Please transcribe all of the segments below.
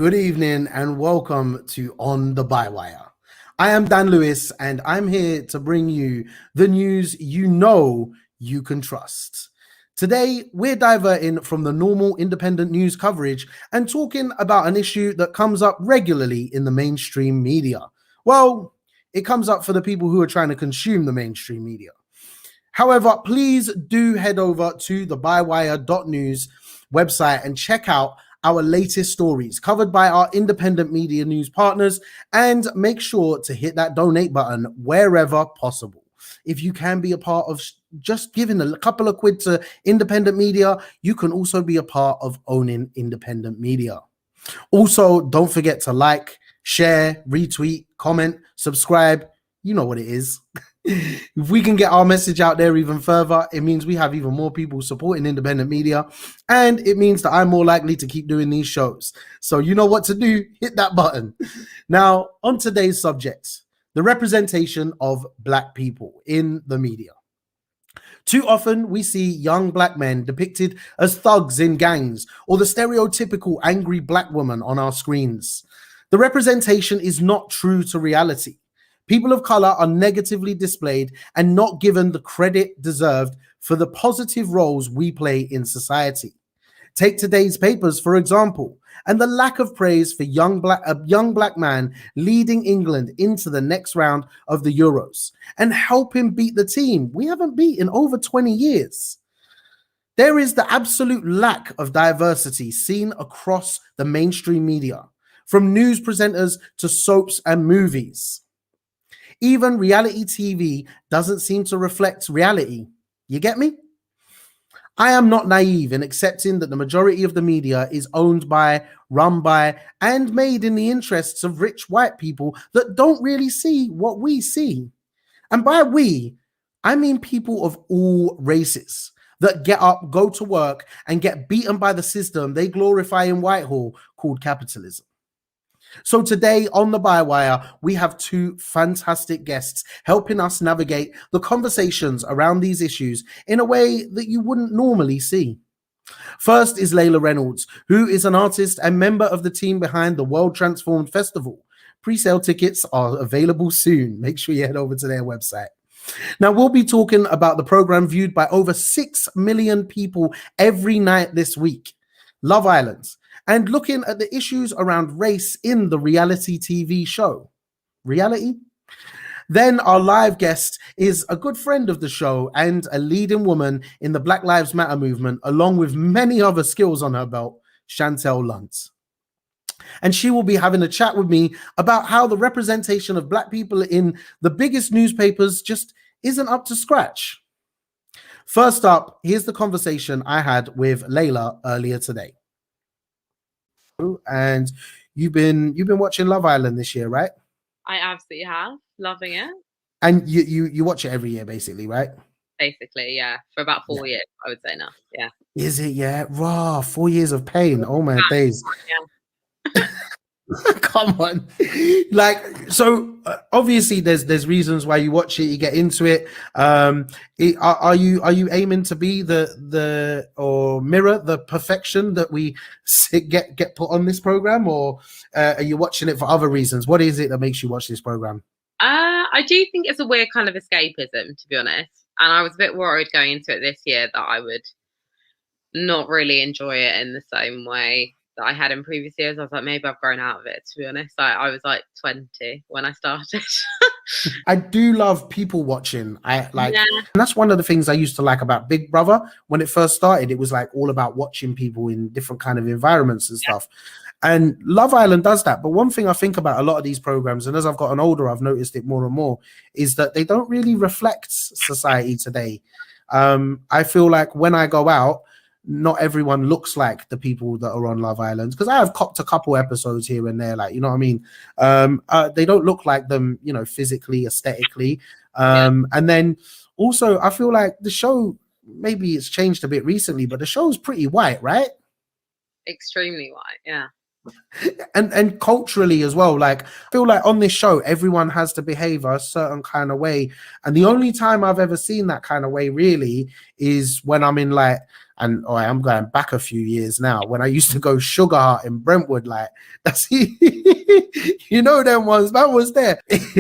Good evening and welcome to On the Bywire. I am Dan Lewis and I'm here to bring you the news you know you can trust. Today, we're diverting from the normal independent news coverage and talking about an issue that comes up regularly in the mainstream media. Well, it comes up for the people who are trying to consume the mainstream media. However, please do head over to the bywire.news website and check out our latest stories covered by our independent media news partners, and make sure to hit that donate button wherever possible. If you can be a part of just giving a couple of quid to independent media, you can also be a part of owning independent media. Also, don't forget to like, share, retweet, comment, subscribe. You know what it is. If we can get our message out there even further, it means we have even more people supporting independent media, and it means that I'm more likely to keep doing these shows. So you know what to do, hit that button. Now, on today's subject, the representation of Black people in the media. Too often we see young Black men depicted as thugs in gangs or the stereotypical angry Black woman on our screens. The representation is not true to reality. People of color are negatively displayed and not given the credit deserved for the positive roles we play in society. Take today's papers, for example, and the lack of praise for a young black man leading England into the next round of the Euros and help him beat the team we haven't beat in over 20 years. There is the absolute lack of diversity seen across the mainstream media, from news presenters to soaps and movies. Even reality TV doesn't seem to reflect reality. You get me? I am not naive in accepting that the majority of the media is owned by, run by, and made in the interests of rich white people that don't really see what we see. And by we, I mean people of all races that get up, go to work, and get beaten by the system they glorify in Whitehall called capitalism. So today on the Bywire, we have two fantastic guests helping us navigate the conversations around these issues in a way that you wouldn't normally see. First is Layla Reynolds, who is an artist and member of the team behind the World Transformed Festival. Pre-sale tickets are available soon. Make sure you head over to their website. Now, we'll be talking about the program viewed by over 6 million people every night this week, Love Island, and looking at the issues around race in the reality TV show. Reality? Then our live guest is a good friend of the show and a leading woman in the Black Lives Matter movement, along with many other skills on her belt, Chantel Lunt. And she will be having a chat with me about how the representation of Black people in the biggest newspapers just isn't up to scratch. First up, here's the conversation I had with Layla earlier today. And you've been watching Love Island this year, right? I absolutely have. Loving it. And you watch it every year, basically, right? Basically, yeah. For about 4 years, I would say now. Yeah. Is it? Yeah. Raw. 4 years of pain. Oh my days. Yeah. Come on. Like, so obviously there's reasons why you watch it, you get into it. Are you aiming to be the or mirror the perfection that we get put on this program, or are you watching it for other reasons? What is it that makes you watch this program? I do think it's a weird kind of escapism, to be honest. And I was a bit worried going into it this year that I would not really enjoy it in the same way that I had in previous years. I was like, maybe I've grown out of it, to be honest. I was like 20 when I started. I do love people watching. And that's one of the things I used to like about Big Brother. When it first started, it was like all about watching people in different kind of environments and stuff. And Love Island does that. But one thing I think about a lot of these programs, and as I've gotten older, I've noticed it more and more, is that they don't really reflect society today. I feel like when I go out, not everyone looks like the people that are on Love Island, because I have copped a couple episodes here and there, like, you know what I mean? They don't look like them, you know, physically, aesthetically. And then also I feel like the show, maybe it's changed a bit recently, but the show's pretty white, right? Extremely white, yeah. And culturally as well, like, I feel like on this show everyone has to behave a certain kind of way, and the only time I've ever seen that kind of way really is when I'm in, like, And I'm going back a few years now when I used to go Sugar Hut in Brentwood. Like, that's them ones that was there.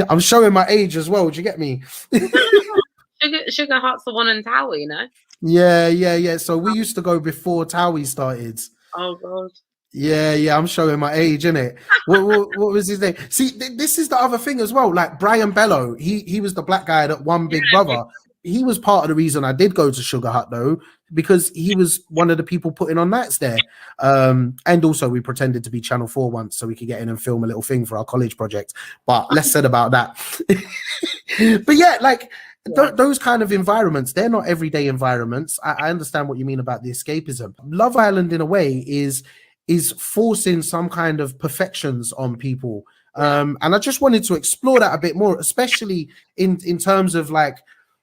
I'm showing my age as well. Do you get me? Sugar Hut's the one in Tower, Yeah. So we used to go before Towie started. Oh god. Yeah, I'm showing my age, innit? What was his name? See, this is the other thing as well. Like Brian Bello, he was the black guy that won Big Brother. He was part of the reason I did go to Sugar Hut, though, because he was one of the people putting on nights there. And also we pretended to be Channel 4 once so we could get in and film a little thing for our college project. But less said about that. But yeah, like those kind of environments, they're not everyday environments. I understand what you mean about the escapism. Love Island, in a way, is forcing some kind of perfections on people. And I just wanted to explore that a bit more, especially in terms of like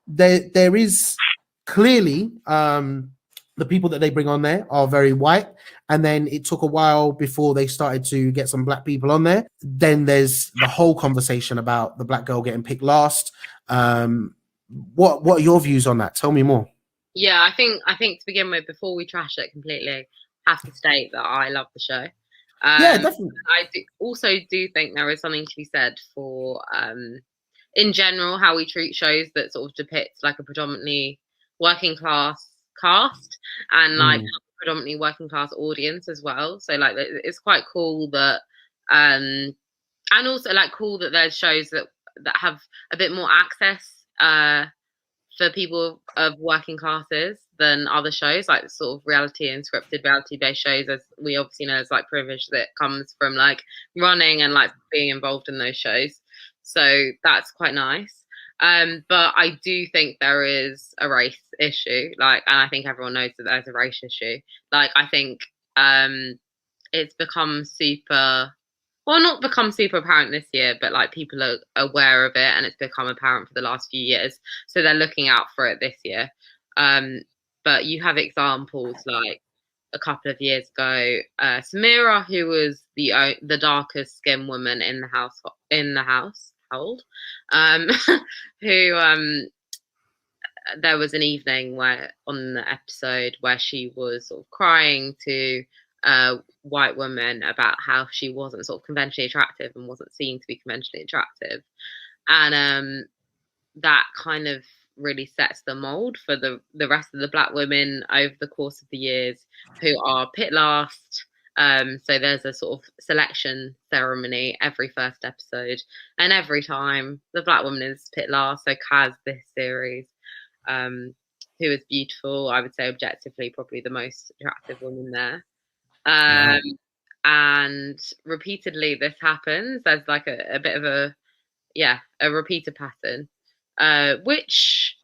there is clearly the people that they bring on there are very white, and then it took a while before they started to get some black people on there. Then there's the whole conversation about the black girl getting picked last. What are your views on that? Tell me more. Yeah, I think to begin with, before we trash it completely, have to state that I love the show. Yeah, definitely. I also do think there is something to be said for, in general, how we treat shows that sort of depict like a predominantly working class cast and like a predominantly working class audience as well. So like it's quite cool that, and also like cool that there's shows that have a bit more access for people of working classes than other shows, like sort of reality and scripted reality-based shows, as we obviously know, is like privilege that comes from like running and like being involved in those shows. So that's quite nice. But I do think there is a race issue, like, and I think everyone knows that there's a race issue. Like, I think it's become not become super apparent this year, but like people are aware of it, and it's become apparent for the last few years. So they're looking out for it this year. But you have examples like a couple of years ago, Samira, who was the darkest skinned woman in the household, who there was an evening where on the episode where she was sort of crying to white woman about how she wasn't sort of conventionally attractive and wasn't seen to be conventionally attractive, and that kind of really sets the mold for the rest of the black women over the course of the years who are pit last. So there's a sort of selection ceremony every first episode, and every time the black woman is pit last. So Kaz this series, who is beautiful, I would say objectively probably the most attractive woman there. And repeatedly this happens. There's like a bit of a repeated pattern, which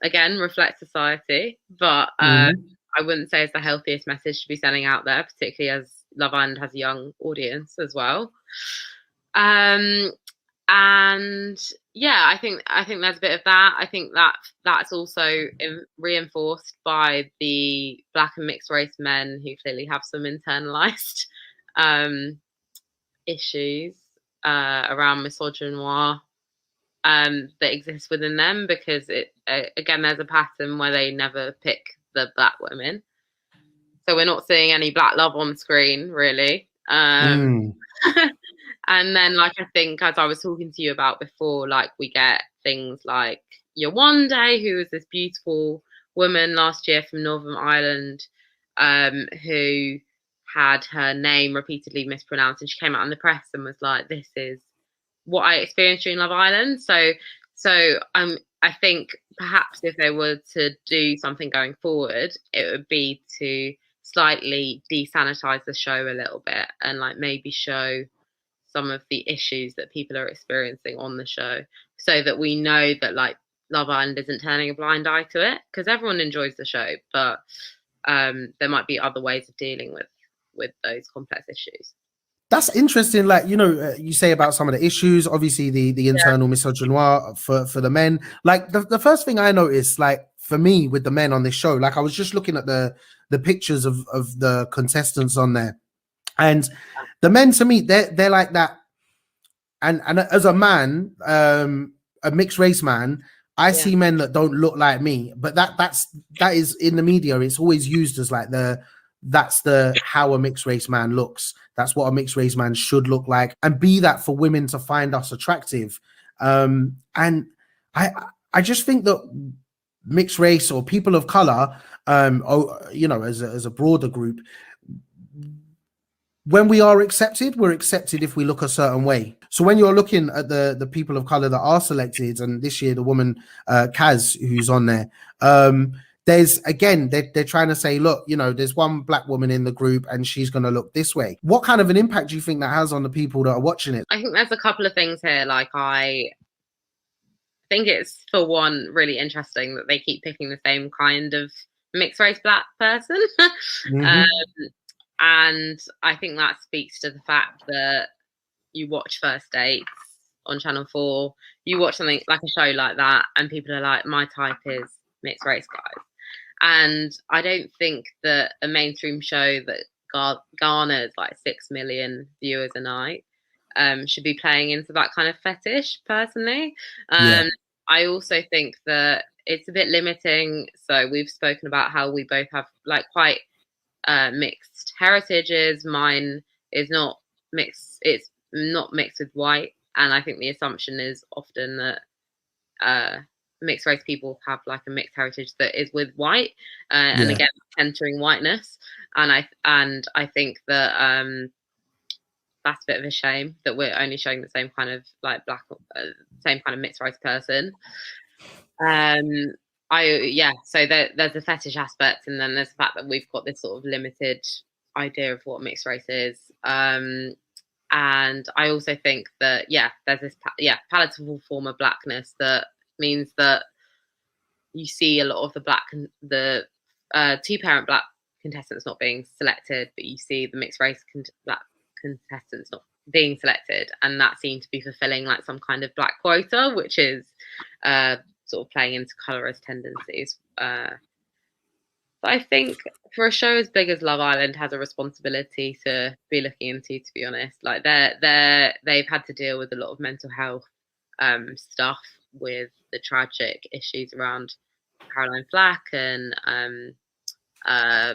again reflects society, but I wouldn't say it's the healthiest message to be sending out there, particularly as Love Island has a young audience as well. And I think there's a bit of that. I think that's also reinforced by the black and mixed race men who clearly have some internalized issues around misogynoir that exists within them, because again there's a pattern where they never pick the black women, so we're not seeing any black love on screen really. And then, like, I think, as I was talking to you about before, like, we get things like Yawande, who was this beautiful woman last year from Northern Ireland, who had her name repeatedly mispronounced, and she came out in the press and was like, this is what I experienced during Love Island. So I think perhaps if they were to do something going forward, it would be to slightly desanitize the show a little bit and like maybe show some of the issues that people are experiencing on the show, so that we know that like Love Island isn't turning a blind eye to it, because everyone enjoys the show, but there might be other ways of dealing with those complex issues. That's interesting. Like, you say about some of the issues, obviously the internal misogynoir for the men. Like the first thing I noticed, like for me with the men on this show, like I was just looking at the pictures of the contestants on there, and the men, to me, they're like that. And as a man, a mixed race man, I Yeah. see men that don't look like me, but that is in the media. It's always used as like that's the how a mixed race man looks. That's what a mixed race man should look like, and be that for women to find us attractive. And I I just think that mixed race or people of color, as a broader group, when we are accepted, we're accepted if we look a certain way. So when you're looking at the people of color that are selected, and this year the woman Kaz who's on there, there's again they're trying to say, look, there's one black woman in the group and she's going to look this way. What kind of an impact do you think that has on the people that are watching it? I think there's a couple of things here. Like, I think it's, for one, really interesting that they keep picking the same kind of mixed race black person. Mm-hmm. And I think that speaks to the fact that you watch First Dates on Channel 4, you watch something like a show like that, and people are like, my type is mixed race guys. And I don't think that a mainstream show that garners like 6 million viewers a night should be playing into that kind of fetish, personally. Yeah. I also think that it's a bit limiting. So we've spoken about how we both have like quite mixed heritages. Mine is not mixed. It's not mixed with white, and I think the assumption is often that mixed race people have like a mixed heritage that is with white, and Yeah. again, entering whiteness. And I think that that's a bit of a shame that we're only showing the same kind of like black, same kind of mixed race person. So there's a fetish aspect, and then there's the fact that we've got this sort of limited idea of what mixed race is. And I also think that there's this palatable form of blackness that means that you see a lot of the two-parent black contestants not being selected, but you see the mixed race black contestants not being selected, and that seemed to be fulfilling like some kind of black quota, which is sort of playing into colorist tendencies. But I think for a show as big as Love Island has a responsibility to be looking into, to be honest. Like they've had to deal with a lot of mental health stuff with the tragic issues around Caroline Flack and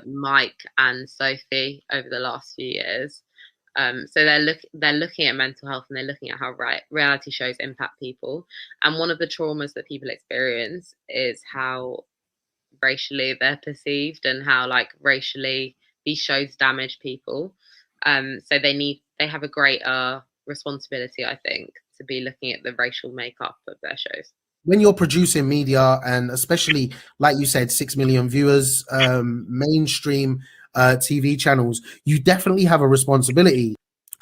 Mike and Sophie over the last few years. So they're looking at mental health, and they're looking at how reality shows impact people. And one of the traumas that people experience is how racially they're perceived, and how like racially these shows damage people. So they have a greater responsibility, I think, to be looking at the racial makeup of their shows. When you're producing media, and especially like you said, 6 million viewers, mainstream TV channels, you definitely have a responsibility.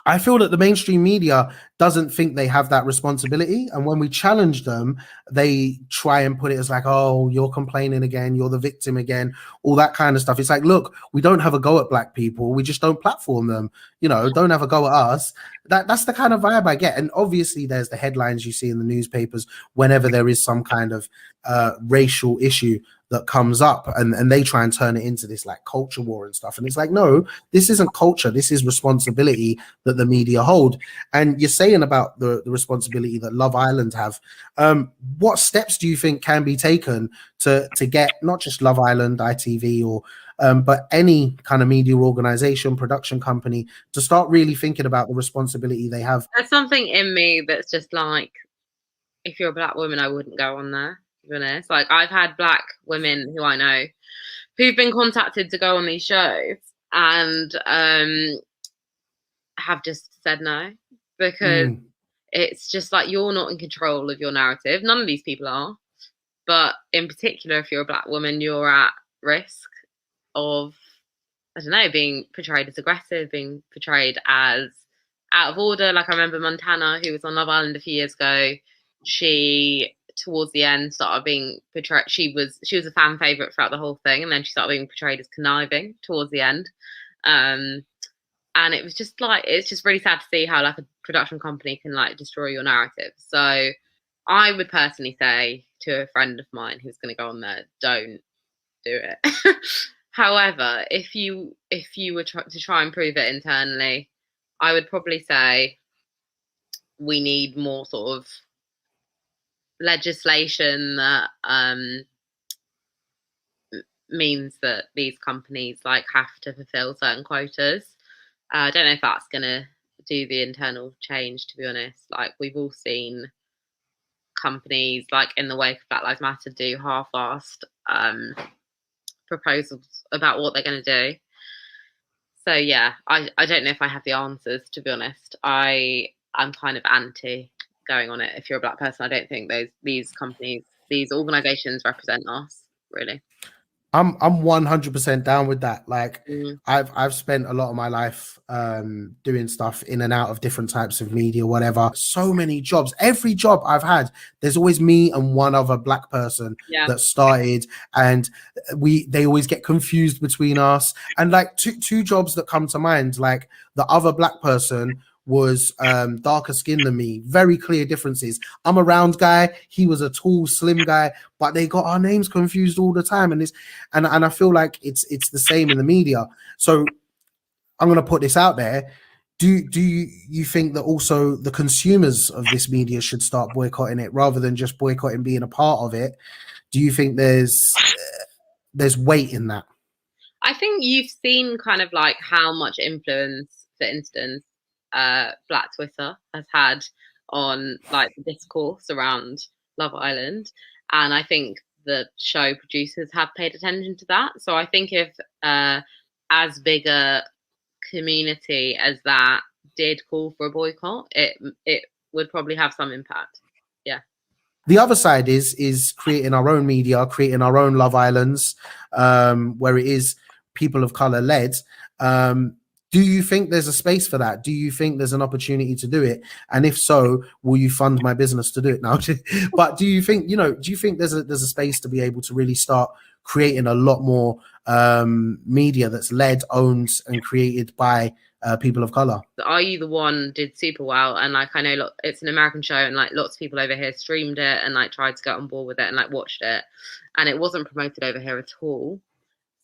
I feel that the mainstream media doesn't think they have that responsibility. And when we challenge them, they try and put it as like, oh, you're complaining again, you're the victim again, all that kind of stuff. It's like, look, we don't have a go at black people. We just don't platform them. Don't have a go at us. That's the kind of vibe I get. And obviously there's the headlines you see in the newspapers whenever there is some kind of racial issue that comes up, and they try and turn it into this like culture war and stuff. And it's like, no, this isn't culture. This is responsibility that the media hold. And you're saying about the responsibility that Love Island have. What steps do you think can be taken to get not just Love Island, ITV, or but any kind of media organization, production company, to start really thinking about the responsibility they have? There's something in me that's just like, if you're a black woman, I wouldn't go on there, to be honest. Like, I've had black women who I know who've been contacted to go on these shows, and have just said no, because it's just like, you're not in control of your narrative. None of these people are. But in particular, if you're a black woman, you're at risk of, I don't know, being portrayed as aggressive, being portrayed as out of order. Like, I remember Montana, who was on Love Island a few years ago. She, towards the end, started being portrayed. She was a fan favorite throughout the whole thing, and then she started being portrayed as conniving towards the end. And it was just like, it's just really sad to see how like a production company can like destroy your narrative. So I would personally say to a friend of mine who's going to go on there, don't do it. However, if you were to try and prove it internally, I would probably say we need more sort of legislation that means that these companies like have to fulfill certain quotas. I don't know if that's going to do the internal change, to be honest. Like, we've all seen companies like in the wake of Black Lives Matter do half-assed proposals about what they're going to do. So yeah, I don't know if I have the answers, to be honest. I'm kind of anti going on it. If you're a Black person, I don't think these companies, these organizations represent us, really. I'm 100% down with that. Like, I've spent a lot of my life doing stuff in and out of different types of media, whatever. So many jobs. Every job I've had, there's always me and one other Black person that started, and they always get confused between us. And like two jobs that come to mind, like the other Black person was darker skinned than me, very clear differences. I'm a round guy, he was a tall, slim guy, but they got our names confused all the time. And I feel like it's the same in the media. So I'm gonna put this out there. Do you think that also the consumers of this media should start boycotting it rather than just boycotting being a part of it? Do you think there's weight in that? I think you've seen kind of like how much influence, for instance, Black Twitter has had on like the discourse around Love Island, and I think the show producers have paid attention to that. So I think if as big a community as that did call for a boycott, it would probably have some impact. Yeah. The other side is creating our own media, creating our own Love Islands, where it is people of color led. Do you think there's a space for that? Do you think there's an opportunity to do it? And if so, will you fund my business to do it now? But do you think there's a space to be able to really start creating a lot more media that's led, owned, and created by people of color? Are You the One did super well, and like I know it's an American show, and like lots of people over here streamed it and like tried to get on board with it and like watched it, and it wasn't promoted over here at all.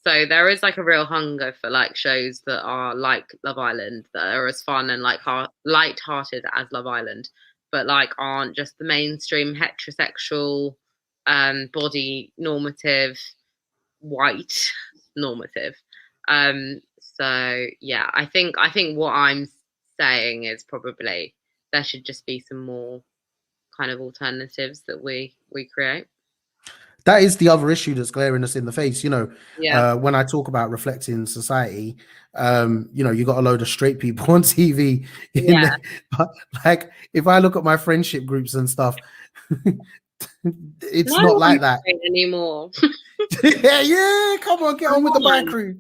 So there is like a real hunger for like shows that are like Love Island, that are as fun and like light-hearted as Love Island, but like aren't just the mainstream heterosexual, body normative, white normative. So yeah, I think what I'm saying is probably there should just be some more kind of alternatives that we create. That is the other issue that's glaring us in the face. When I talk about reflecting society, you got a load of straight people on TV. Like, if I look at my friendship groups and stuff, it's not like that anymore. yeah, come on, get on with the bike crew.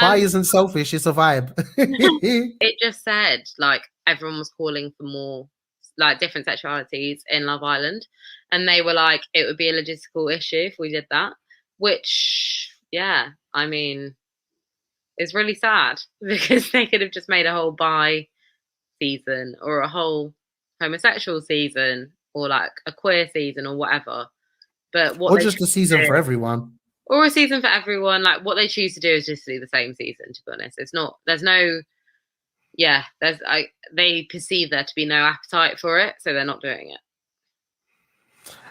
Bi isn't selfish, it's a vibe. It just said like everyone was calling for more like different sexualities in Love Island, and they were like, it would be a logistical issue if we did that, which I mean, it's really sad because they could have just made a whole bi season or a whole homosexual season or like a queer season or whatever, or just a season for everyone, or a season for everyone. Like, what they choose to do is just do the same season, to be honest. They perceive there to be no appetite for it, so they're not doing it.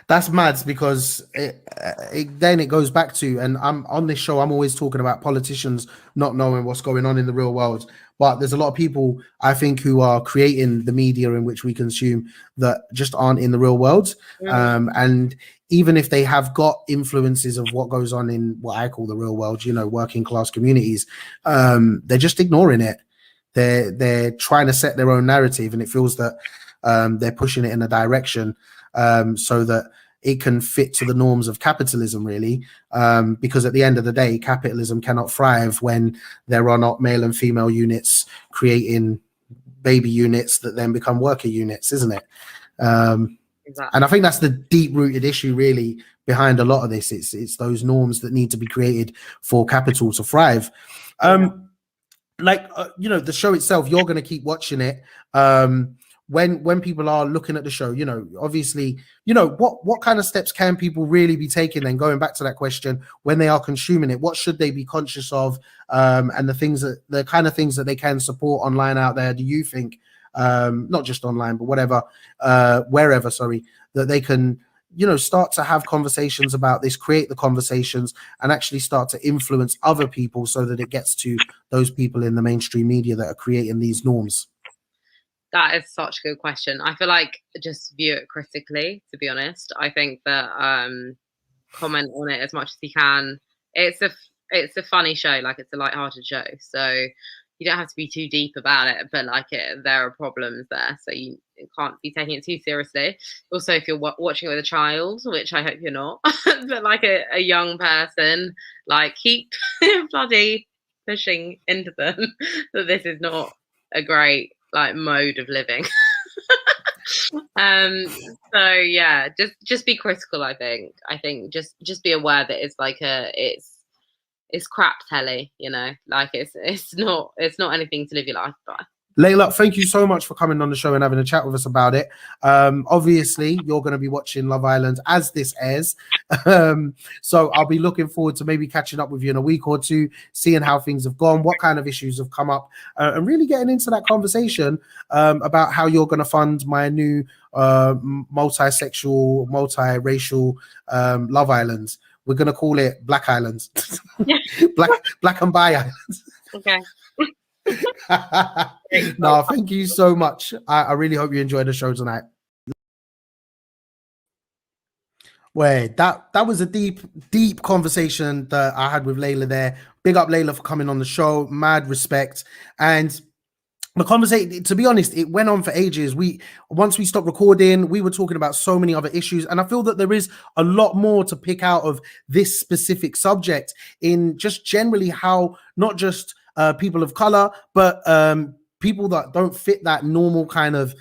That's mad, because then it goes back to, and I'm on this show, I'm always talking about politicians not knowing what's going on in the real world, but there's a lot of people, I think, who are creating the media in which we consume that just aren't in the real world. And even if they have got influences of what goes on in what I call the real world, working class communities, they're just ignoring it. They're trying to set their own narrative, and it feels that they're pushing it in a direction so that it can fit to the norms of capitalism, really, because at the end of the day, capitalism cannot thrive when there are not male and female units creating baby units that then become worker units, isn't it? Exactly. And I think that's the deep-rooted issue, really, behind a lot of this. It's those norms that need to be created for capital to thrive. The show itself, you're going to keep watching it. When people are looking at the show, obviously, what kind of steps can people really be taking then, going back to that question, when they are consuming it? What should they be conscious of? And the kind of things that they can support online out there, do you think, not just online, but whatever, wherever, sorry, that they can, start to have conversations about this, create the conversations, and actually start to influence other people so that it gets to those people in the mainstream media that are creating these norms? That is such a good question. I feel like just view it critically, to be honest. I think that comment on it as much as you can. It's a funny show, like it's a light-hearted show. So you don't have to be too deep about it, but there are problems there, so you can't be taking it too seriously. Also, if you're watching it with a child, which I hope you're not, but like a young person, like keep bloody pushing into them that this is not a great mode of living. So yeah, just be critical. I think just be aware that it's crap telly, it's not anything to live your life by. Layla, thank you so much for coming on the show and having a chat with us about it. Obviously, you're going to be watching Love Island as this airs. So I'll be looking forward to maybe catching up with you in a week or two, seeing how things have gone, what kind of issues have come up, and really getting into that conversation about how you're going to fund my new multi-sexual, multi-racial Love Islands. We're going to call it Black Islands. Black and Bi Islands. Okay. No, thank you so much. I really hope you enjoyed the show tonight. Wait, that was a deep conversation that I had with Layla there. Big up Layla for coming on the show. Mad respect. And the conversation, to be honest, it went on for ages. Once we stopped recording, we were talking about so many other issues, and I feel that there is a lot more to pick out of this specific subject in just generally how not just people of color, but people that don't fit that normal kind of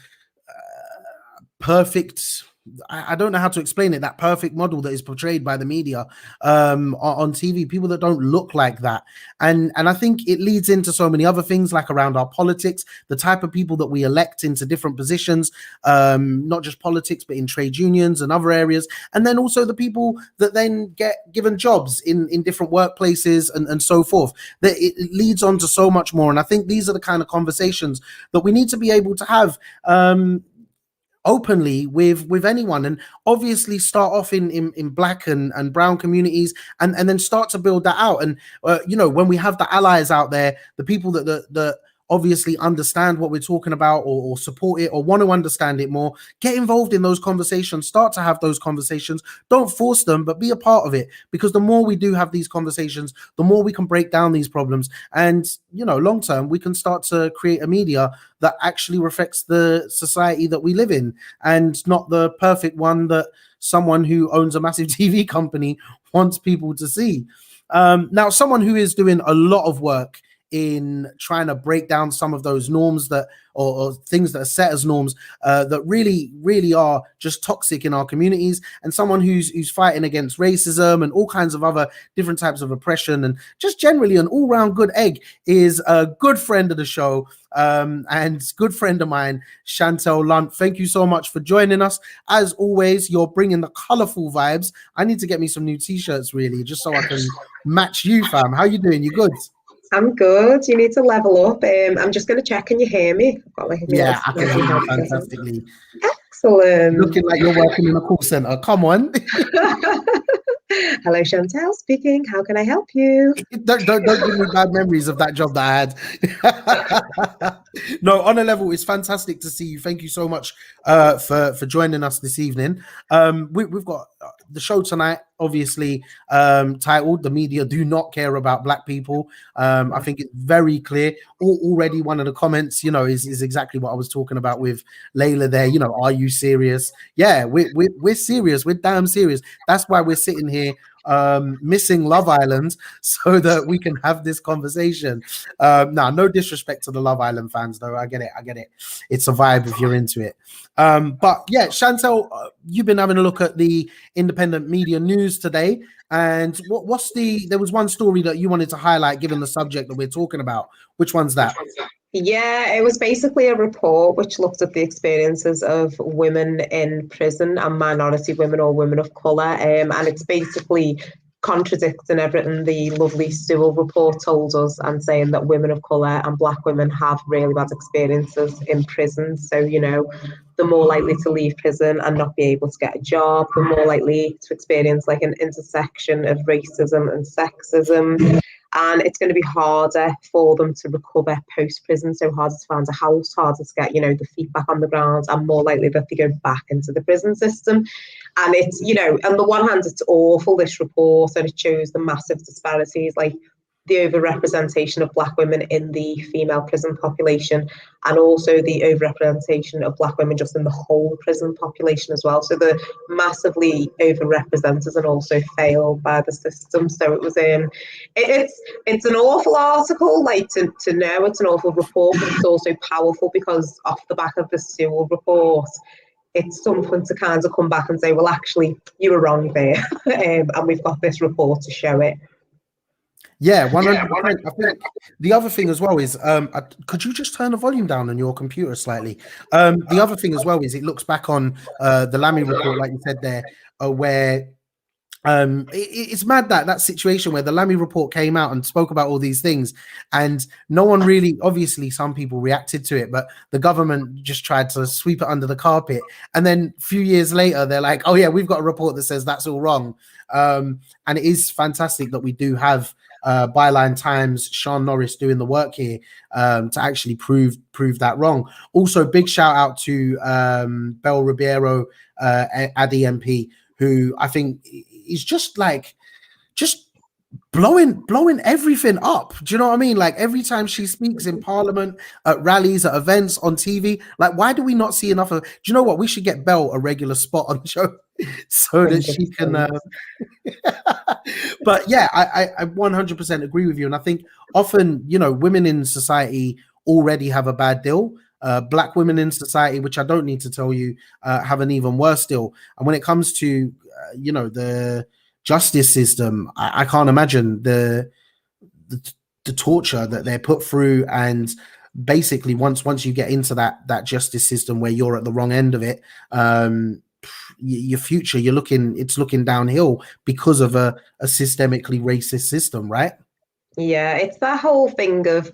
perfect. I don't know how to explain it. That perfect model that is portrayed by the media on TV, people that don't look like that, and I think it leads into so many other things, like around our politics, the type of people that we elect into different positions, not just politics, but in trade unions and other areas, and then also the people that then get given jobs in different workplaces and so forth. That it leads on to so much more, and I think these are the kind of conversations that we need to be able to have. Openly with anyone, and obviously start off in black and brown communities, and then start to build that out. And when we have the allies out there, the people that obviously understand what we're talking about, or support it, or want to understand it more, get involved in those conversations, start to have those conversations. Don't force them, but be a part of it, because the more we do have these conversations, the more we can break down these problems, and long term we can start to create a media that actually reflects the society that we live in, and not the perfect one that someone who owns a massive TV company wants people to see. Now, someone who is doing a lot of work in trying to break down some of those norms that or things that are set as norms that really are just toxic in our communities, and someone who's fighting against racism and all kinds of other different types of oppression, and just generally an all-round good egg, is a good friend of the show and good friend of mine, Chantel Lunt. Thank you so much for joining us. As always, you're bringing the colorful vibes. I need to get me some new t-shirts, really, just so I can match you, fam. How you doing? You good? I'm good. You need to level up. I'm just going to check. Can you hear me? I've got yeah, I can hear you fantastically. Excellent. Looking like you're working in a call center. Come on. Hello, Chantel speaking. How can I help you? Don't give me bad memories of that job that I had. No, on a level, it's fantastic to see you. Thank you so much for joining us this evening. We've got the show tonight, obviously titled "The Media Do Not Care About Black People." I think it's very clear. Already, one of the comments, is exactly what I was talking about with Layla there. Are you serious? Yeah, we're serious. We're damn serious. That's why we're sitting here missing Love Island so that we can have this conversation. No disrespect to the Love Island fans, though. I get it. It's a vibe if you're into it. But yeah, Chantel, you've been having a look at the independent media news today, and there was one story that you wanted to highlight given the subject that we're talking about. Which one's that? Yeah, it was basically a report which looked at the experiences of women in prison, and minority women or women of colour, and it's basically contradicting everything the lovely Sewell report told us and saying that women of colour and black women have really bad experiences in prison. So, you know, they're more likely to leave prison and not be able to get a job. They're more likely to experience like an intersection of racism and sexism. And it's going to be harder for them to recover post-prison, so harder to find a house, harder to get, you know, the feet back on the ground, and more likely that they go back into the prison system. And it's, you know, on the one hand, it's awful, this report, and it shows the massive disparities, like the overrepresentation of black women in the female prison population, and also the overrepresentation of black women just in the whole prison population as well. So they're massively overrepresented and also failed by the system. So it was it's an awful article, like to know it's an awful report, but it's also powerful because off the back of the Sewell report, it's something to kind of come back and say, well, actually, you were wrong there, and we've got this report to show it. Yeah, 100%. I think the other thing as well is, could you just turn the volume down on your computer slightly? The other thing as well is it looks back on the Lammy report, like you said there, where it's mad that situation where the Lammy report came out and spoke about all these things, and no one really, obviously some people reacted to it, but the government just tried to sweep it under the carpet. And then a few years later, they're like, oh yeah, we've got a report that says that's all wrong. And it is fantastic that we do have Byline Times, Sean Norris doing the work here to actually prove that wrong. Also, big shout out to Bel Ribeiro, Addy MP, who I think is just blowing everything up. Do you know what I mean? Like every time she speaks in Parliament, at rallies, at events, on TV, like why do we not see enough of? Do you know what? We should get Belle a regular spot on the show so that she can. But yeah, I 100% agree with you, and I think often, you know, women in society already have a bad deal. Black women in society, which I don't need to tell you, have an even worse deal. And when it comes to you know, the justice system, I can't imagine the torture that they're put through. And basically once you get into that justice system where you're at the wrong end of it, your future, it's looking downhill because of a systemically racist system, right? Yeah, it's that whole thing of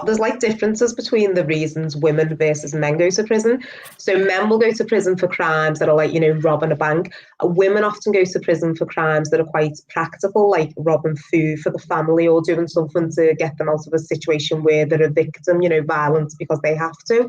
there's like differences between the reasons women versus men go to prison. So men will go to prison for crimes that are like, you know, robbing a bank. Women often go to prison for crimes that are quite practical, like robbing food for the family or doing something to get them out of a situation where they're a victim, you know, violence because they have to.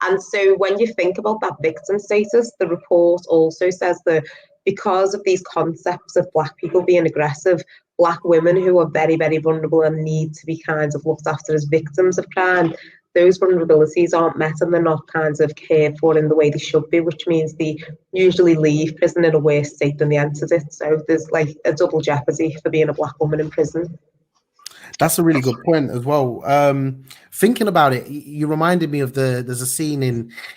And so when you think about that victim status, the report also says that because of these concepts of black people being aggressive, black women who are very, very vulnerable and need to be kind of looked after as victims of crime, those vulnerabilities aren't met and they're not kind of cared for in the way they should be, which means they usually leave prison in a worse state than they entered it. So there's like a double jeopardy for being a black woman in prison. That's a really good point as well. Thinking about it, you reminded me of there's a scene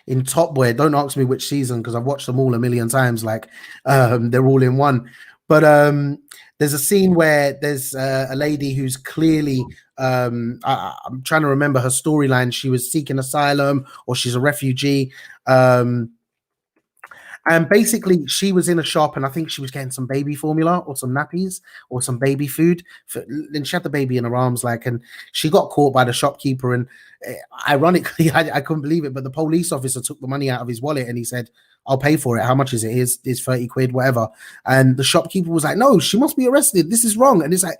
in Top Boy. Don't ask me which season because I've watched them all a million times. Like they're all in one. But there's a scene where there's a lady who's clearly I'm trying to remember her storyline. She was seeking asylum or she's a refugee. And basically, she was in a shop, and I think she was getting some baby formula or some nappies or some baby food. And she had the baby in her arms, and she got caught by the shopkeeper. And ironically, I couldn't believe it, but the police officer took the money out of his wallet and he said, "I'll pay for it. How much is it? Here's 30 quid, whatever." And the shopkeeper was like, "No, she must be arrested. This is wrong." And it's like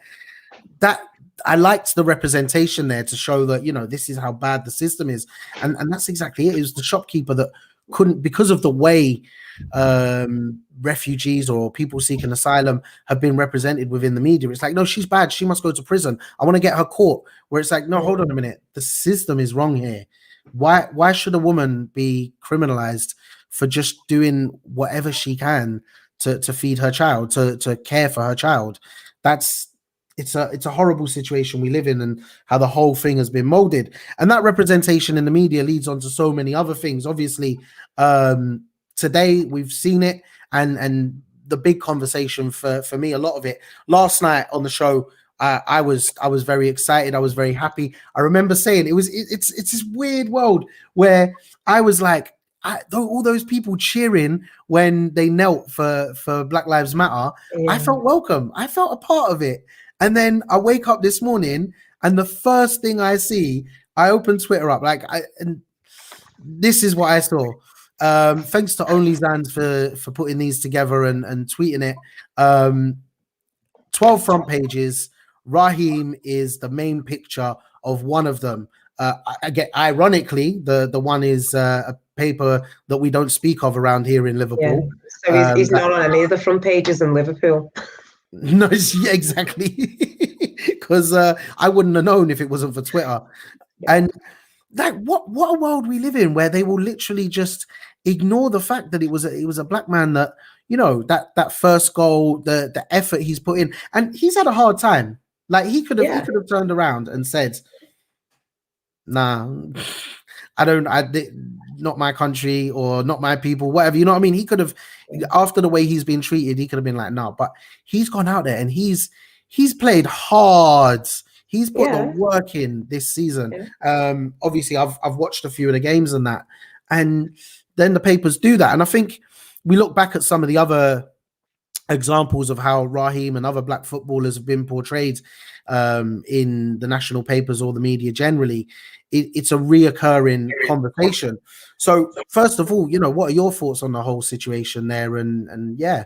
that. I liked the representation there to show that, you know, this is how bad the system is. And that's exactly it. It was the shopkeeper that couldn't, because of the way refugees or people seeking asylum have been represented within the media. It's like, no, she's bad, she must go to prison, I want to get her caught. Where it's like, no, hold on a minute, the system is wrong here. Why should a woman be criminalized for just doing whatever she can to feed her child, to care for her child? It's a horrible situation we live in, and how the whole thing has been molded. And that representation in the media leads on to so many other things. Obviously, today we've seen it, and the big conversation for me, a lot of it last night on the show, I was very excited, I was very happy. I remember saying it's this weird world where I was like, all those people cheering when they knelt for Black Lives Matter, Yeah. I felt welcome. I felt a part of it. And then I wake up this morning, and the first thing I see, I open Twitter up, and this is what I saw. Thanks to Only Zans for putting these together and tweeting it. 12 front pages. Raheem is the main picture of one of them. Ironically, the one is a paper that we don't speak of around here in Liverpool. Yeah. So he's not on any of the front pages in Liverpool. No, yeah, exactly. Because I wouldn't have known if it wasn't for Twitter. Yeah. And like, what a world we live in, where they will literally just ignore the fact that it was a black man that, you know, that first goal, the effort he's put in, and he's had a hard time. Like, he could have turned around and said, "Nah, not my country or not my people, whatever." You know what I mean? He could have, after the way he's been treated, he could have been like, "No," but he's gone out there and he's played hard. He's put the work in this season. Obviously, I've watched a few of the games and that, and then the papers do that. And I think we look back at some of the other examples of how Raheem and other black footballers have been portrayed in the national papers or the media generally. It's a reoccurring conversation. So first of all, you know, what are your thoughts on the whole situation there? And yeah.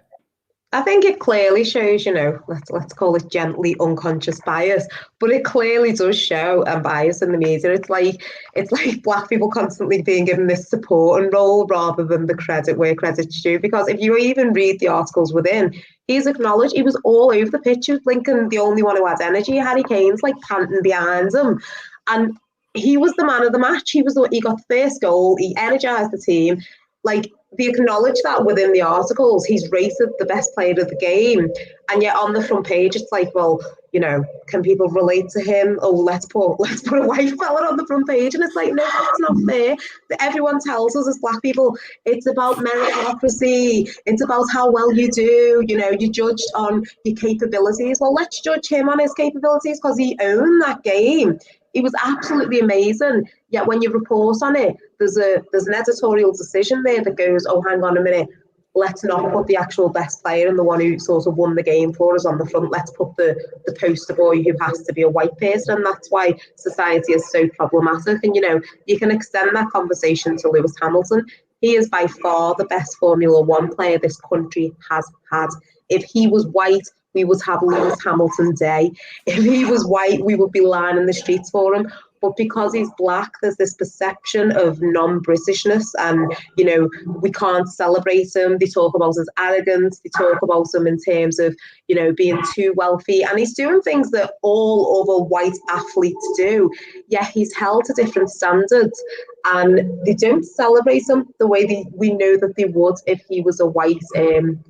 I think it clearly shows, you know, let's call it gently unconscious bias, but it clearly does show a bias in the media. It's like black people constantly being given this supporting role rather than the credit where credit's due. Because if you even read the articles within, he's acknowledged he was all over the pitch. Lincoln, the only one who had energy. Harry Kane's like panting behind him, and he was the man of the match. He got the first goal. He energised the team. Like, they acknowledge that within the articles. He's rated the best player of the game. And yet on the front page, it's like, well, you know, can people relate to him? Oh, let's put a white fella on the front page. And it's like, no, that's not fair. Everyone tells us as black people, it's about meritocracy. It's about how well you do. You know, you're judged on your capabilities. Well, let's judge him on his capabilities, because he owned that game. It was absolutely amazing. Yet when you report on it, there's an editorial decision there that goes, oh, hang on a minute, let's not put the actual best player and the one who sort of won the game for us on the front. Let's put the poster boy who has to be a white person. And that's why society is so problematic. And, you know, you can extend that conversation to Lewis Hamilton. He is by far the best Formula One player this country has had. If he was white, we would have Lewis Hamilton Day. If he was white, we would be lining the streets for him. But because he's black, there's this perception of non-Britishness, and, you know, we can't celebrate him. They talk about his arrogance. They talk about him in terms of, you know, being too wealthy. And he's doing things that all other white athletes do. Yet he's held to different standards, and they don't celebrate him the way we know that they would if he was a white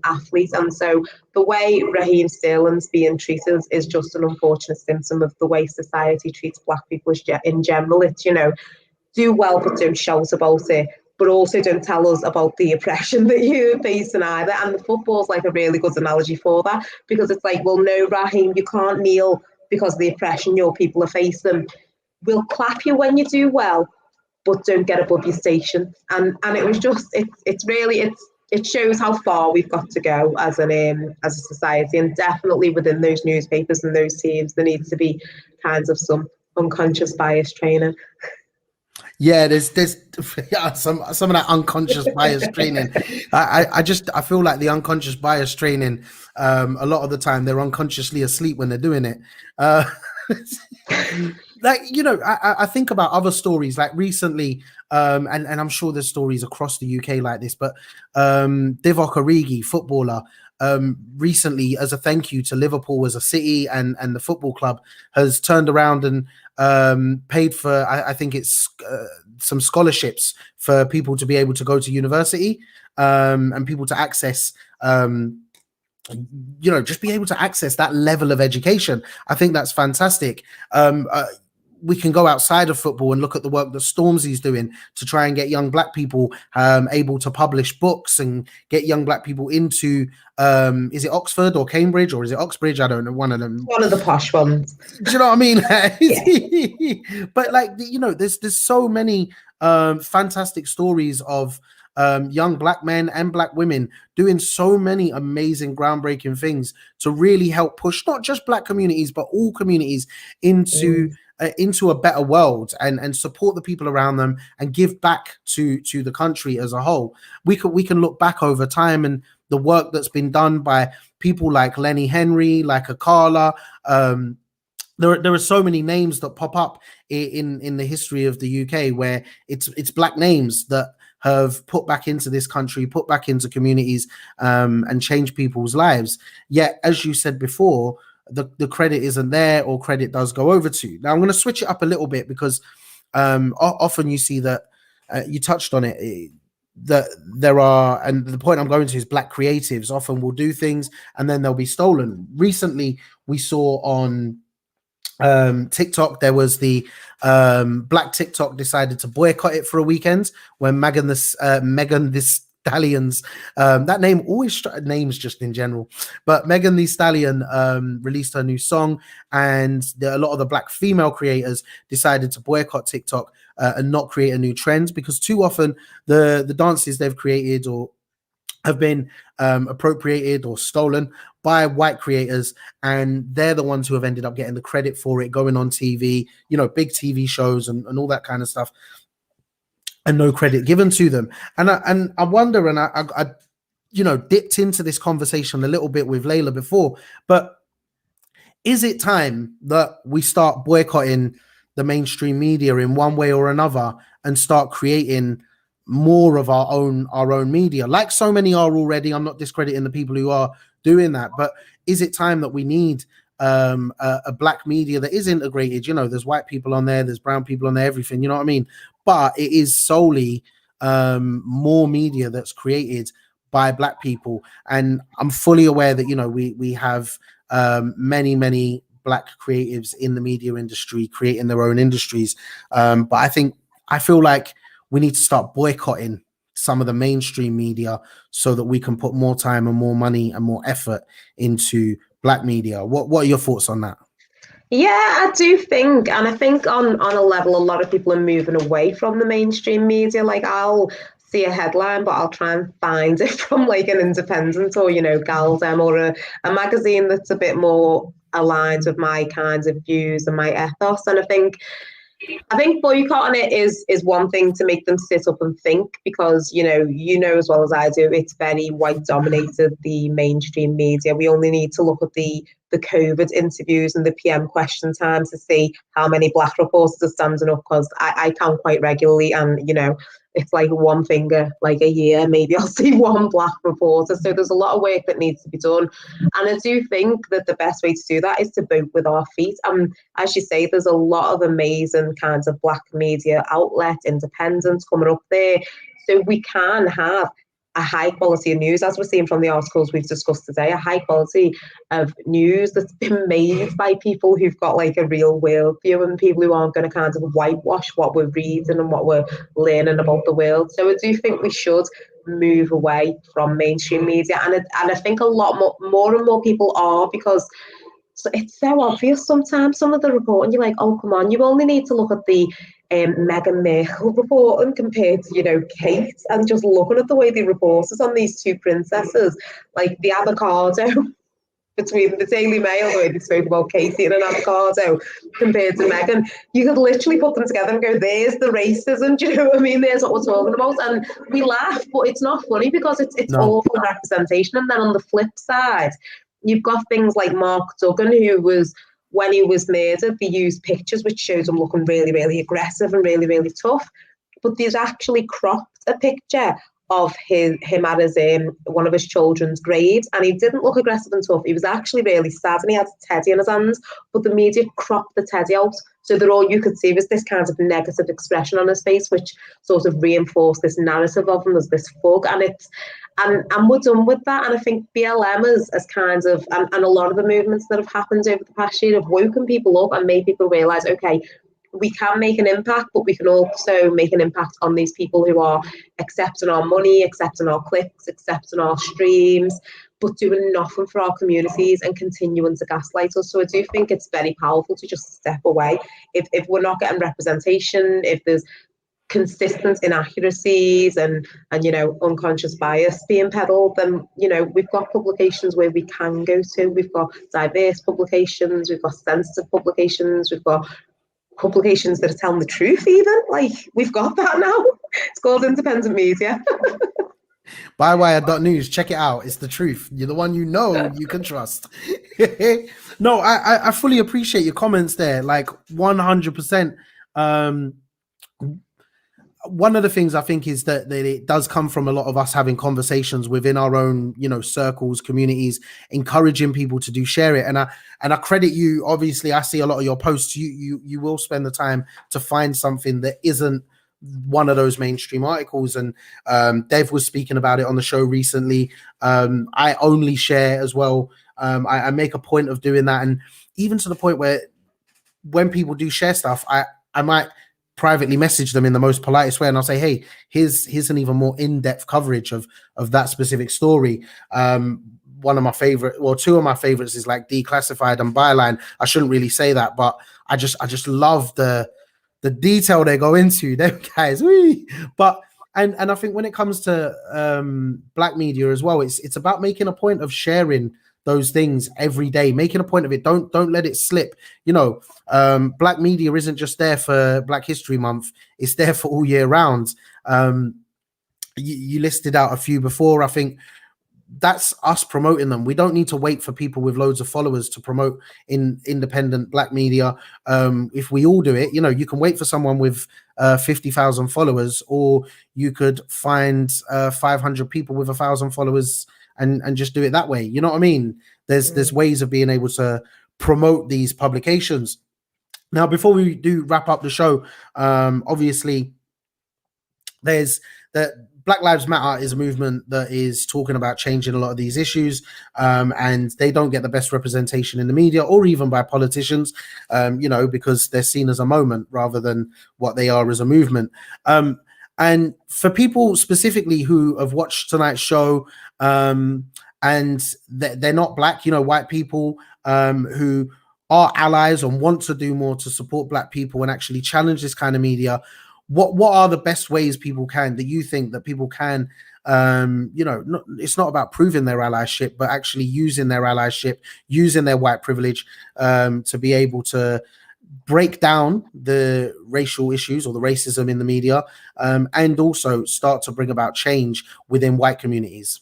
athlete. And so the way Raheem Sterling's being treated is just an unfortunate symptom of the way society treats black people in general. It's, you know, do well but don't shout about it, but also don't tell us about the oppression that you're facing either. And the football's like a really good analogy for that, because it's like, well, no, Raheem, you can't kneel because of the oppression your people are facing. We'll clap you when you do well, but don't get above your station. And it was just, it shows how far we've got to go as a society, and definitely within those newspapers and those teams, there needs to be kinds of some unconscious bias training. Yeah, there's some of that unconscious bias training. I feel like the unconscious bias training, a lot of the time they're unconsciously asleep when they're doing it. Like, you know, I think about other stories like recently, and I'm sure there's stories across the UK like this, but Divock Origi, footballer, recently, as a thank you to Liverpool as a city and the football club, has turned around and paid for, I think it's some scholarships for people to be able to go to university, and people to access you know, just be able to access that level of education. I think that's fantastic. We can go outside of football and look at the work that Stormzy's doing to try and get young black people able to publish books and get young black people into, is it Oxford or Cambridge or is it Oxbridge? I don't know, one of them. One of the posh ones. Do you know what I mean? Yeah. But like, you know, there's so many fantastic stories of young black men and black women doing so many amazing, groundbreaking things to really help push not just black communities but all communities into a better world and support the people around them and give back to the country as a whole. We can look back over time and the work that's been done by people like Lenny Henry, like Akala. There are so many names that pop up in the history of the UK where it's black names that have put back into this country, put back into communities, and changed people's lives. Yet, as you said before, the credit isn't there, or credit does go over to. Now, I'm going to switch it up a little bit because often you see that you touched on it. That there are, and the point I'm going to is black creatives often will do things and then they'll be stolen. Recently, we saw on TikTok, there was the black TikTok decided to boycott it for a weekend when Megan Thee Stallions, that name always names just in general, but Megan Thee Stallion released her new song, and a lot of the black female creators decided to boycott TikTok and not create a new trend, because too often the dances they've created or have been appropriated or stolen by white creators, and they're the ones who have ended up getting the credit for it, going on TV, big TV shows and all that kind of stuff, and no credit given to them. And I wonder, and I dipped into this conversation a little bit with Layla before, but is it time that we start boycotting the mainstream media in one way or another and start creating more of our own media, like so many are already? I'm not discrediting the people who are doing that, but is it time that we need a black media that is integrated? There's white people on there, there's brown people on there, everything, you know what I mean? But it is solely more media that's created by black people. And I'm fully aware that we have many black creatives in the media industry creating their own industries, but I feel like we need to start boycotting some of the mainstream media so that we can put more time and more money and more effort into black media. What are your thoughts on that? Yeah, I do think, and I think on a level, a lot of people are moving away from the mainstream media. Like, I'll see a headline, but I'll try and find it from like an independent or, Galdem or a magazine that's a bit more aligned with my kinds of views and my ethos. And I think boycotting it is one thing to make them sit up and think, because you know as well as I do, it's very white dominated, the mainstream media. We only need to look at the COVID interviews and the PM question time to see how many black reporters are standing up, because I count quite regularly, and it's like one finger, like a year, maybe I'll see one black reporter. So there's a lot of work that needs to be done. And I do think that the best way to do that is to vote with our feet. As you say, there's a lot of amazing kinds of black media outlets, independents coming up there. So we can have a high quality of news, as we're seeing from the articles we've discussed today, a high quality of news that's been made by people who've got like a real world view, and people who aren't going to kind of whitewash what we're reading and what we're learning about the world. So I do think we should move away from mainstream media, and I think a lot more and more people are, because it's so obvious sometimes, some of the reporting, you're like, oh, come on, you only need to look at the Meghan Markle reporting compared to, Kate, and just looking at the way they reported on these two princesses, like the avocado between the Daily Mail, the way they spoke about Katie and an avocado compared to Meghan. You could literally put them together and go, there's the racism, do you know what I mean? There's what we're talking about. And we laugh, but it's not funny, because it's all for representation. And then on the flip side, you've got things like Mark Duggan, who was, when he was murdered, they used pictures which shows him looking really, really aggressive and really, really tough. But there's actually cropped a picture of him at his one of his children's graves, and he didn't look aggressive and tough. He was actually really sad, and he had a teddy in his hands, but the media cropped the teddy out, so that all you could see was this kind of negative expression on his face, which sort of reinforced this narrative of him as this thug. And we're done with that. And I think BLM has kind of, and a lot of the movements that have happened over the past year have woken people up and made people realise, okay, we can make an impact, but we can also make an impact on these people who are accepting our money, accepting our clicks, accepting our streams, but doing nothing for our communities and continuing to gaslight us. So I do think it's very powerful to just step away. If we're not getting representation, if there's consistent inaccuracies and unconscious bias being peddled, then we've got publications where we can go to. We've got diverse publications, we've got sensitive publications, we've got publications that are telling the truth. Even we've got that now. It's called independent media. Bywire.news, check it out. It's the truth. You're the one you can trust. No, I fully appreciate your comments there, 100%. One of the things I think is that it does come from a lot of us having conversations within our own, circles, communities, encouraging people to share it. And I credit you. Obviously, I see a lot of your posts. You will spend the time to find something that isn't one of those mainstream articles. And Dev was speaking about it on the show recently. I only share as well. I make a point of doing that. And even to the point where when people do share stuff, I might privately message them in the most politest way, and I'll say, hey, here's an even more in-depth coverage of that specific story. One of my favorite, well, two of my favorites is Declassified and Byline. I shouldn't really say that, but I just love the detail they go into, them guys. But and I think when it comes to black media as well, it's about making a point of sharing those things every day, making a point of it. Don't let it slip. Black media isn't just there for Black History Month. It's there for all year round. You listed out a few before. I think that's us promoting them. We don't need to wait for people with loads of followers to promote in independent Black media. If we all do it, you can wait for someone with 50,000 followers, or you could find 500 people with 1,000 followers and just do it that way. You know what I mean? There's ways of being able to promote these publications. Now, before we do wrap up the show, obviously there's that Black Lives Matter is a movement that is talking about changing a lot of these issues, and they don't get the best representation in the media or even by politicians, because they're seen as a moment rather than what they are as a movement. And for people specifically who have watched tonight's show, and they're not Black, white people who are allies and want to do more to support Black people and actually challenge this kind of media, what are the best ways that you think that people can, it's not about proving their allyship, but actually using their allyship, using their white privilege to be able to break down the racial issues or the racism in the media, and also start to bring about change within white communities?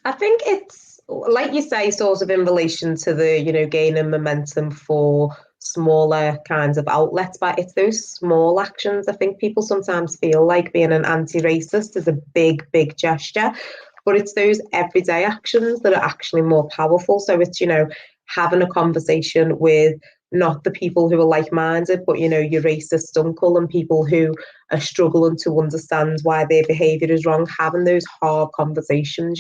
I think it's, like you say, sort of in relation to the, gaining momentum for smaller kinds of outlets, but it's those small actions. I think people sometimes feel like being an anti-racist is a big gesture, but it's those everyday actions that are actually more powerful. So it's, having a conversation with not the people who are like-minded, but, your racist uncle and people who are struggling to understand why their behaviour is wrong, having those hard conversations,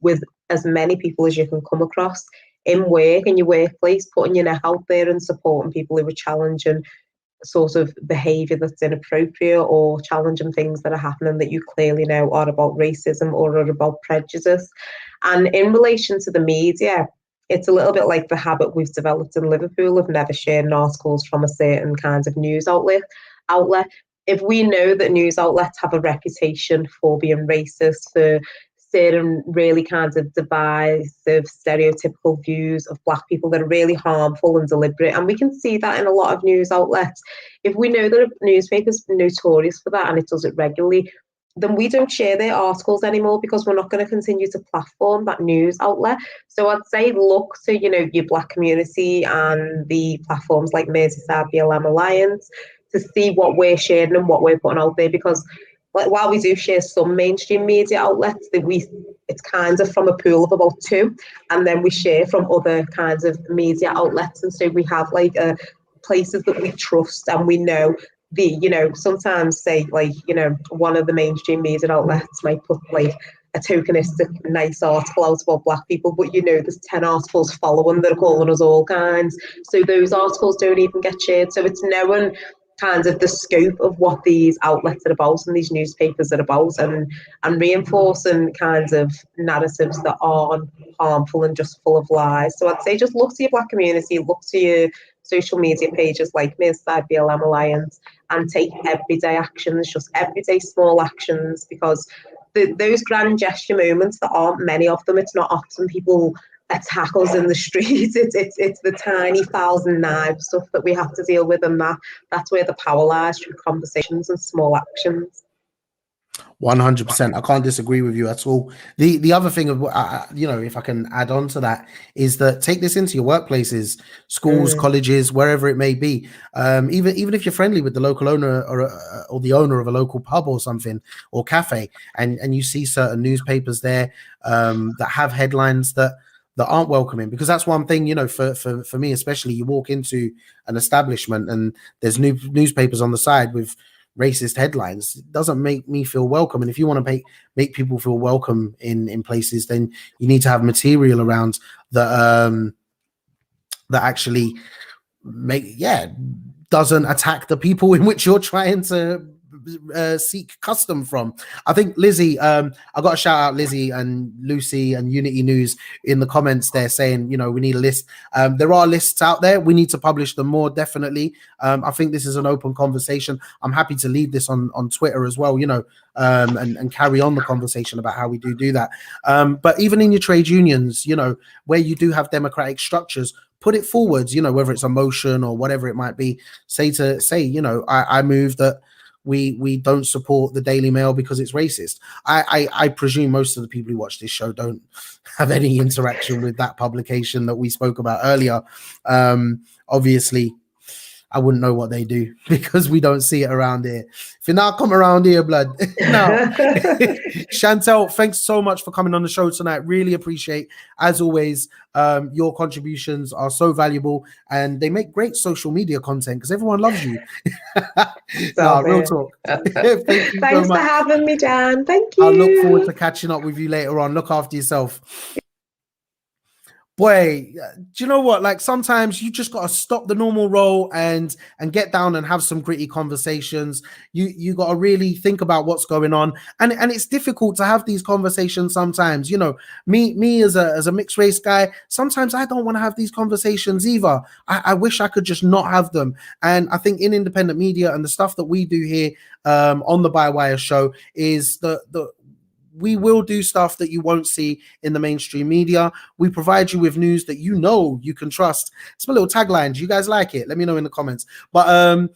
with as many people as you can come across in work, in your workplace, putting your neck out there and supporting people who are challenging sort of behaviour that's inappropriate or challenging things that are happening that you clearly know are about racism or are about prejudice. And in relation to the media, it's a little bit like the habit we've developed in Liverpool of never sharing articles from a certain kind of news outlet. If we know that news outlets have a reputation for being racist, for certain really kind of divisive, stereotypical views of Black people that are really harmful and deliberate, and we can see that in a lot of news outlets. If we know that a newspaper's notorious for that and it does it regularly, then we don't share their articles anymore because we're not going to continue to platform that news outlet. So I'd say look to, your Black community and the platforms like Merseyside BLM Alliance to see what we're sharing and what we're putting out there, because while we do share some mainstream media outlets, it's kind of from a pool of about 2, and then we share from other kinds of media outlets. And so we have places that we trust and we know sometimes say one of the mainstream media outlets might put a tokenistic nice article out about Black people, but there's 10 articles following that are calling us all kinds. So those articles don't even get shared. So it's knowing kind of the scope of what these outlets are about and these newspapers are about, and reinforcing kinds of narratives that aren't harmful and just full of lies. So I'd say just look to your Black community, look to your social media pages like Merseyside BLM Alliance, and take everyday actions, just everyday small actions, because those grand gesture moments, there aren't many of them. It's not often people attack us in the streets. It's the tiny files and knives stuff that we have to deal with, and that's where the power lies, through conversations and small actions. 100%. I can't disagree with you at all. The other thing of you know, if I can add on to that, is that take this into your workplaces, schools, colleges, wherever it may be. Even if you're friendly with the local owner or the owner of a local pub or something, or cafe, and you see certain newspapers there that have headlines that aren't welcoming, because that's one thing, you know, for me especially, you walk into an establishment and there's newspapers on the side with racist headlines. It doesn't make me feel welcome. And if you want to make people feel welcome in places, then you need to have material around that actually doesn't attack the people in which you're trying to seek custom from. I think Lizzie, I got to shout out Lizzie and Lucy and Unity News in the comments there, saying, you know, we need a list. There are lists out there. We need to publish them more, definitely. I think this is an open conversation. I'm happy to leave this on Twitter as well, you know, and carry on the conversation about how we do that. But even in your trade unions, you know, where you do have democratic structures, put it forwards, you know, whether it's a motion or whatever it might be. Say, you know, I move that we don't support the Daily Mail because it's racist. I presume most of the people who watch this show don't have any interaction with that publication that we spoke about earlier. Obviously, I wouldn't know what they do because we don't see it around here. If you now come around here, blood. Now, Chantel, thanks so much for coming on the show tonight. Really appreciate, as always, your contributions are so valuable and they make great social media content because everyone loves you. Real talk. Thanks for having me, Dan. Thank you. I look forward to catching up with you later on. Look after yourself. Boy, do you know what? Like, sometimes you just got to stop the normal role and get down and have some gritty conversations. You got to really think about what's going on, and it's difficult to have these conversations sometimes. You know, me as a mixed race guy, sometimes I don't want to have these conversations either. I wish I could just not have them. And I think in independent media and the stuff that we do here on the Bywire show is we will do stuff that you won't see in the mainstream media. We provide you with news that you know you can trust. It's my little tagline. Do you guys like it? Let me know in the comments. But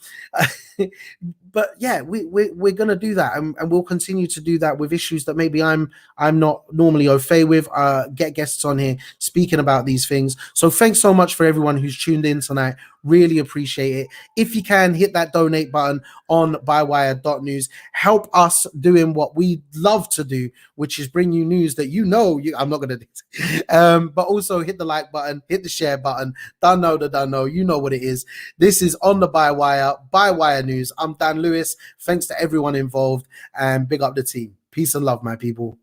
but yeah, we're gonna do that, and we'll continue to do that with issues that maybe I'm not normally au fait with. Get guests on here speaking about these things. So thanks so much for everyone who's tuned in tonight. Really appreciate it. If you can, hit that donate button on bywire.news. Help us doing what we love to do, which is bring you news that you know I'm not gonna do. But also hit the like button, hit the share button. Don't know, you know what it is. This is on the Bywire News. I'm Dan Lewis. Thanks to everyone involved, and big up the team. Peace and love, my people.